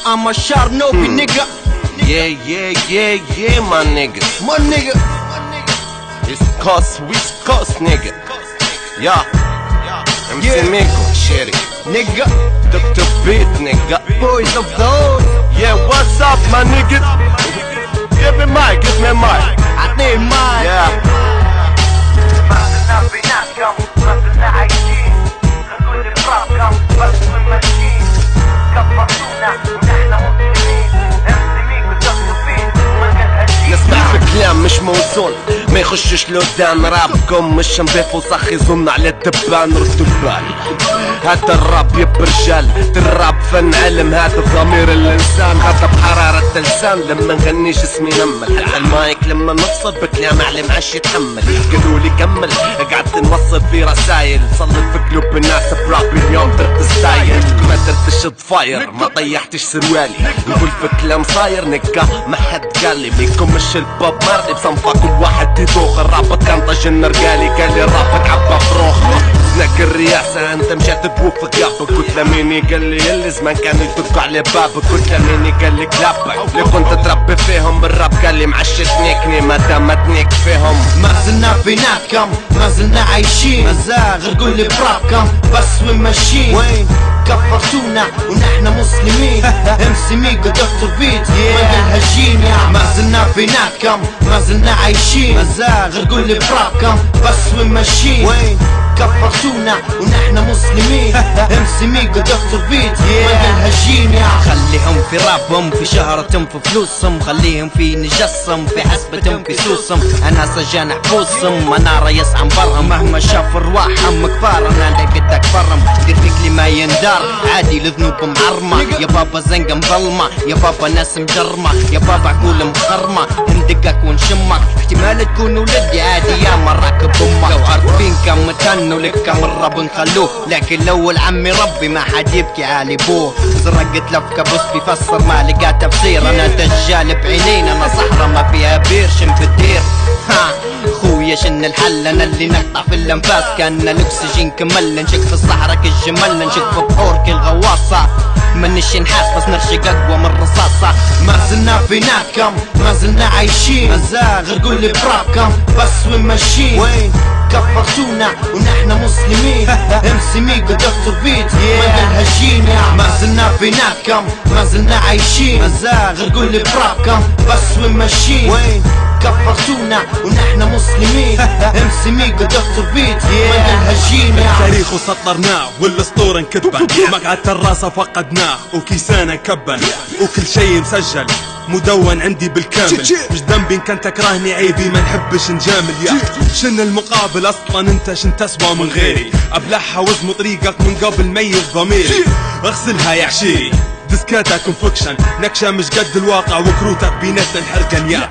I'm a sharp nobby nigga. Yeah, my nigga. My nigga. East Coast nigga. Yeah. MC Miko, Sherry. Nigga. Dr. Beat nigga. Boys of the hood. Yeah, what's up my nigga? Give me mic. I need mine. Yeah. نسمع في كلام مش موزون ما يخشش لقدام، رابكم مش نضيف وصخ يظن على الدبان. ردوا البال، هذا الراب يب رجال، الراب فن علم، هذا ضمير الانسان، هذا بحرارة اللسان. لما نغني جسمي نمل، حتى المايك لما نوصل بكلام علم عش يتحمل. قالوا لي كمل، قعدت نوصل في رسايل، صلت في قلوب الناس برابي اليوم درت ستايل. ما درتش ضفاير، ما طيحتش سروالي، نقول في كلام صاير نقا ما حد قال لي بيكم مش البوب مارلي بصنفة كل واحد يدوخ. الرابط كان طاجن رجالي، قال لي رابط عبا بروخ. زناك الرياسة انت مشات بوفك يابك، قلت لميني قال لي اللي زمان كان يدق على بابك، قلت لميني قال لي كلابك اللي كنت تربي فيهم. الراب قال لي معش تنيكني ما دامتنيك فيهم. ما زلنا بيناتكم، ما زلنا عايشين، مازال غير قول لي برابكم بس وين ماشيين. وين كفرتونا ونحن مسلمين. MC Miko دكتور بيت ما هجين يا. ما زلنا بيناتكم، ما زلنا عايشين، مازال غير قول لي برابكم بس وين ماشيين. وين كفرتونا ونحن مسلمين. MC Miko دكتور بيت ما هجين يا. خليهم في رابهم، في شهرتهم، في فلوسهم، خليهم في نجسهم، في حسبتهم، في سوسهم. انا سجان حفوسهم، انا ريس عن برهم، مهما شاف رواحهم كفار انا قدك برهم. دير فيك لي ما يندار عادي لذنوب معرمة. يا بابا زنقة مظلمة، يا بابا ناس مجرمة، يا بابا عقول مخرمة. ندقك ونشمك، احتمال تكون ولدي عادي يا مراكب امك. لو عارفين كم تهنوا لك كم الرب نخلوه، لكن لو العمي ربي ما حد يبكي على ابوه. زرقت لفكة بس بيفسر ما لقى تفسير. انا دجال بعينين، انا صحرا ما فيها بير. شن بتدير خويا شن الحل؟ انا اللي نقطع في الانفاس كان الاكسجين كمل. نشك في الصحراء كالجمل، نشك في بحور كالغواصة. منش نحاس بس نرشق اقوى من الرصاصة. ما زلنا بيناتكم، ما زلنا عايشين، مازال غير قول لي برابكم بس وين ماشيين. وين كفرتونا ونحن مسلمين. MC Miko دكتور بيت ما هجين يا. ما زلنا بيناتكم، ما زلنا عايشين، مازال غير قول لي برابكم بس وين ماشيين. وين كفرتونا ونحن مسلمين. MC Miko دكتور بيت ما هجين يا. التاريخ سطرناه والاسطوره نكتبن، مقعد الراسه فقدناه وكيسانا نكبن، وكل شيء مسجل مدون عندي بالكامل. مش ذنبي ان كان تكرهني، عيبي ما نحبش نجامل. يا شن المقابل اصلا انت شن تسوى من غيري. ابلعها وزم طريقك من قبل ميز ضميري. اغسلها يا عشيري، ديسكاتك كونفكشن نكشه مش قد الواقع، وكروتك بيناتنا الحرقن. يا